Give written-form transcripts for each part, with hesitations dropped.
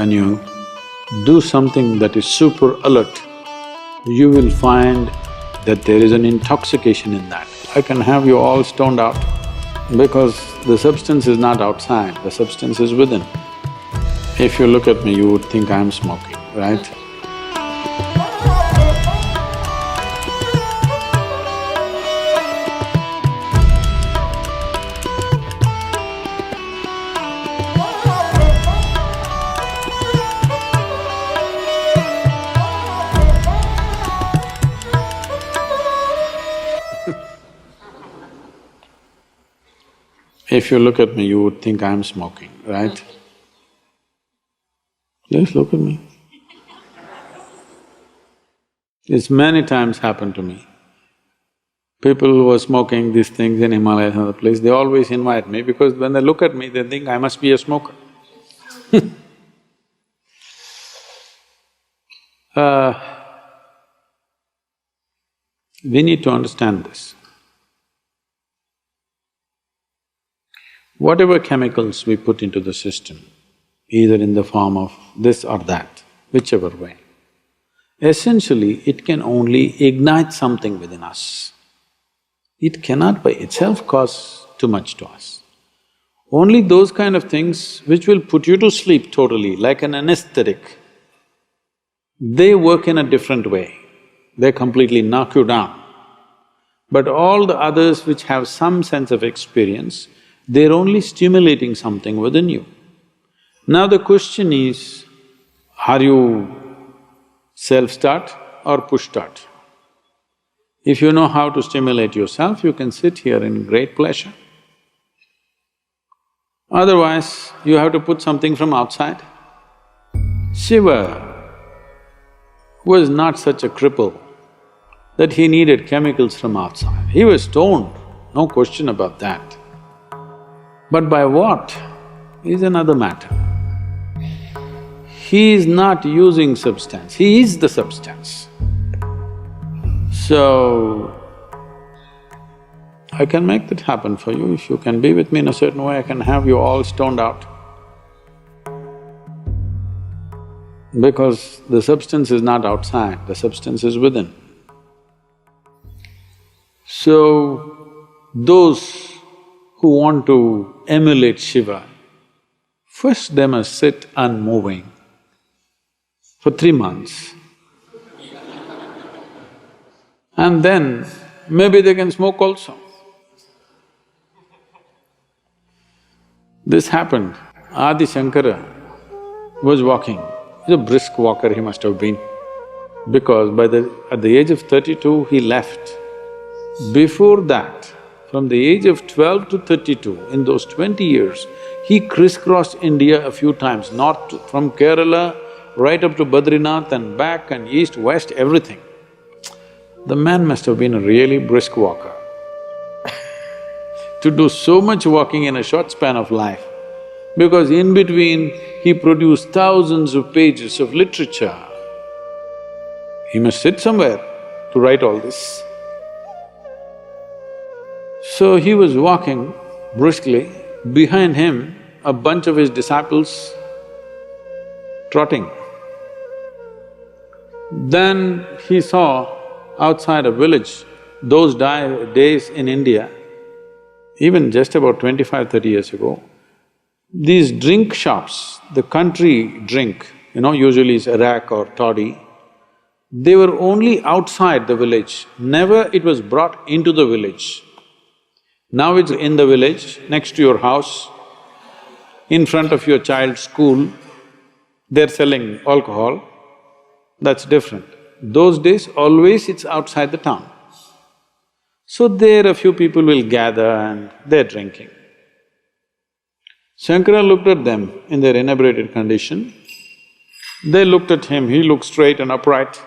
when you do something that is super alert, you will find that there is an intoxication in that. I can have you all stoned out because the substance is not outside, the substance is within. If you look at me, you would think I'm smoking, right? If you look at me, you would think I'm smoking, right? Just look at me. It's many times happened to me. People who are smoking these things in Himalayas and other place, they always invite me because when they look at me, they think I must be a smoker. We need to understand this. Whatever chemicals we put into the system, either in the form of this or that, whichever way, essentially it can only ignite something within us. It cannot by itself cause too much to us. Only those kind of things which will put you to sleep totally, like an anesthetic, they work in a different way, they completely knock you down. But all the others which have some sense of experience, they're only stimulating something within you. Now the question is, are you self-start or push-start? If you know how to stimulate yourself, you can sit here in great pleasure. Otherwise, you have to put something from outside. Shiva was not such a cripple that he needed chemicals from outside. He was stoned, no question about that. But by what is another matter. He is not using substance, he is the substance. So, I can make that happen for you. If you can be with me in a certain way, I can have you all stoned out. Because the substance is not outside, the substance is within. So, those who want to emulate Shiva, first they must sit unmoving for 3 months. And then maybe they can smoke also. This happened. Adi Shankara was walking. He's a brisk walker he must have been, because at the age of 32 he left. Before that, from the age of 12 to 32, in those 20 years, he crisscrossed India a few times, from Kerala right up to Badrinath and back and east, west, everything. The man must have been a really brisk walker. To do so much walking in a short span of life, because in between he produced thousands of pages of literature. He must sit somewhere to write all this. So he was walking briskly, behind him a bunch of his disciples trotting. Then he saw outside a village, those days in India, even just about 25-30 years ago, these drink shops, the country drink, usually is arak or toddy, they were only outside the village, never it was brought into the village. Now it's in the village, next to your house, in front of your child's school, they're selling alcohol, that's different. Those days, always it's outside the town. So there a few people will gather and they're drinking. Shankara looked at them in their inebriated condition. They looked at him, he looked straight and upright.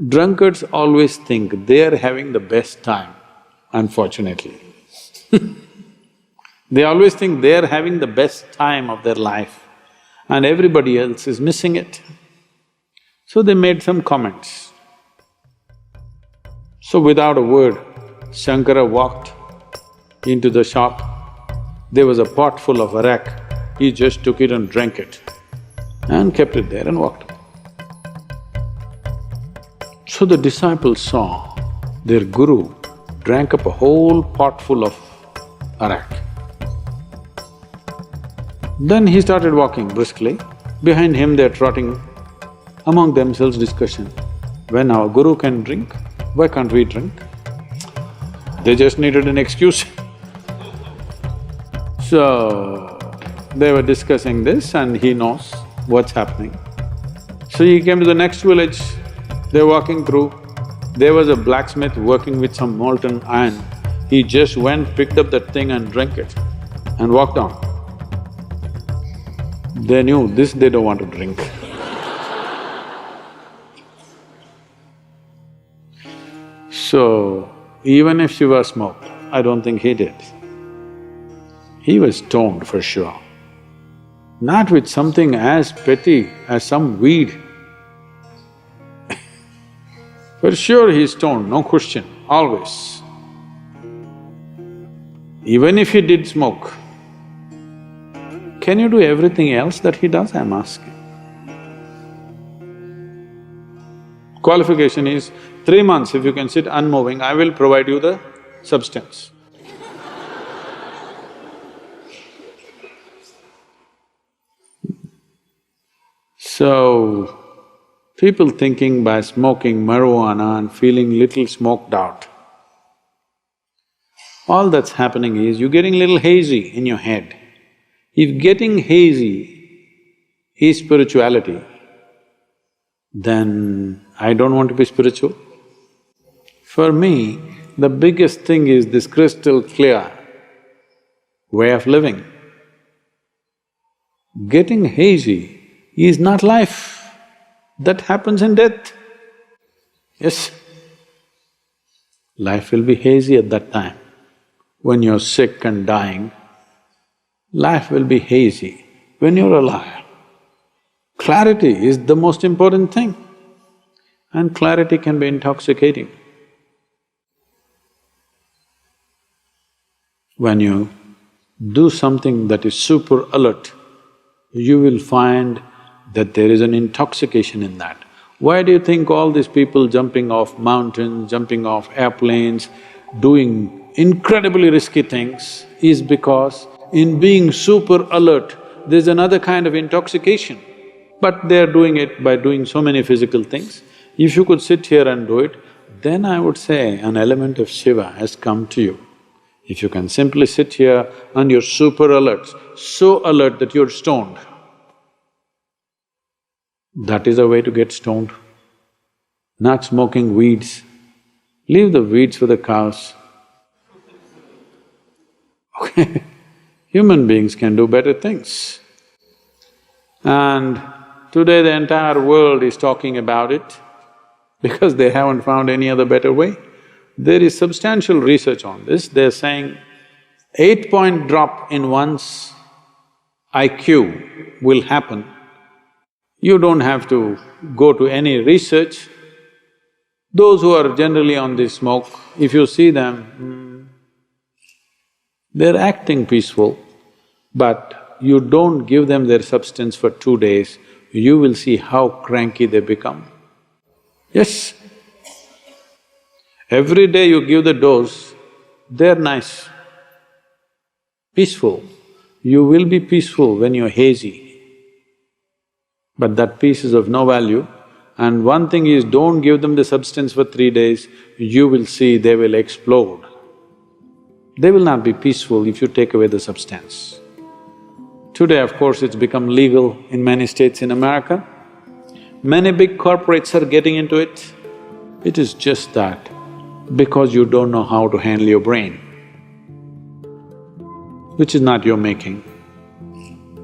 Drunkards always think they're having the best time, unfortunately. They always think they're having the best time of their life and everybody else is missing it. So they made some comments. So without a word, Shankara walked into the shop. There was a pot full of arak he just took it and drank it and kept it there and walked. So the disciples saw their guru drank up a whole pot full of arak. Then he started walking briskly. Behind him they're trotting, among themselves discussion. When our guru can drink, why can't we drink? They just needed an excuse. So, they were discussing this and he knows what's happening. So he came to the next village, they're walking through. There was a blacksmith working with some molten iron. He just went, picked up that thing and drank it and walked on. They knew this they don't want to drink. So, even if Shiva smoked, I don't think he did. He was stoned for sure. Not with something as petty as some weed. For sure he's stoned, no question, always. Even if he did smoke, can you do everything else that he does, I'm asking? Qualification is 3 months if you can sit unmoving, I will provide you the substance. So, people thinking by smoking marijuana and feeling little smoked out, all that's happening is you're getting little hazy in your head. If getting hazy is spirituality, then I don't want to be spiritual. For me, the biggest thing is this crystal clear way of living. Getting hazy is not life, that happens in death. Yes, life will be hazy at that time. When you're sick and dying, life will be hazy. When you're alive, clarity is the most important thing, and clarity can be intoxicating. When you do something that is super alert, you will find that there is an intoxication in that. Why do you think all these people jumping off mountains, jumping off airplanes, doing incredibly risky things is because in being super alert, there's another kind of intoxication. But they're doing it by doing so many physical things. If you could sit here and do it, then I would say an element of Shiva has come to you. If you can simply sit here and you're super alert, so alert that you're stoned, that is a way to get stoned. Not smoking weeds. Leave the weeds for the cows. Okay, human beings can do better things. And today the entire world is talking about it because they haven't found any other better way. There is substantial research on this. They're saying 8-point drop in one's IQ will happen. You don't have to go to any research. Those who are generally on this smoke, if you see them, they're acting peaceful, but you don't give them their substance for 2 days, you will see how cranky they become. Yes, every day you give the dose, they're nice, peaceful. You will be peaceful when you're hazy. But that peace is of no value. And one thing is, don't give them the substance for 3 days, you will see they will explode. They will not be peaceful if you take away the substance. Today, of course, it's become legal in many states in America. Many big corporates are getting into it. It is just that because you don't know how to handle your brain, which is not your making.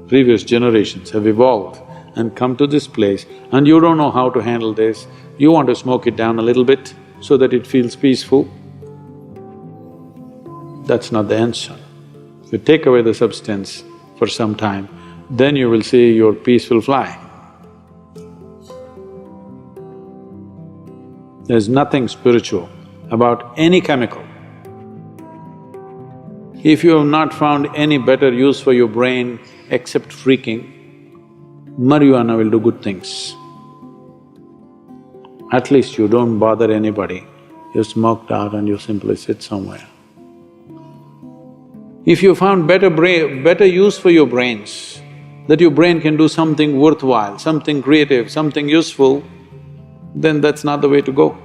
Previous generations have evolved and come to this place and you don't know how to handle this, you want to smoke it down a little bit so that it feels peaceful. That's not the answer. If you take away the substance for some time, then you will see your peace will fly. There's nothing spiritual about any chemical. If you have not found any better use for your brain, except freaking, marijuana will do good things. At least you don't bother anybody, you smoked out and you simply sit somewhere. If you found better use for your brains, that your brain can do something worthwhile, something creative, something useful, then that's not the way to go.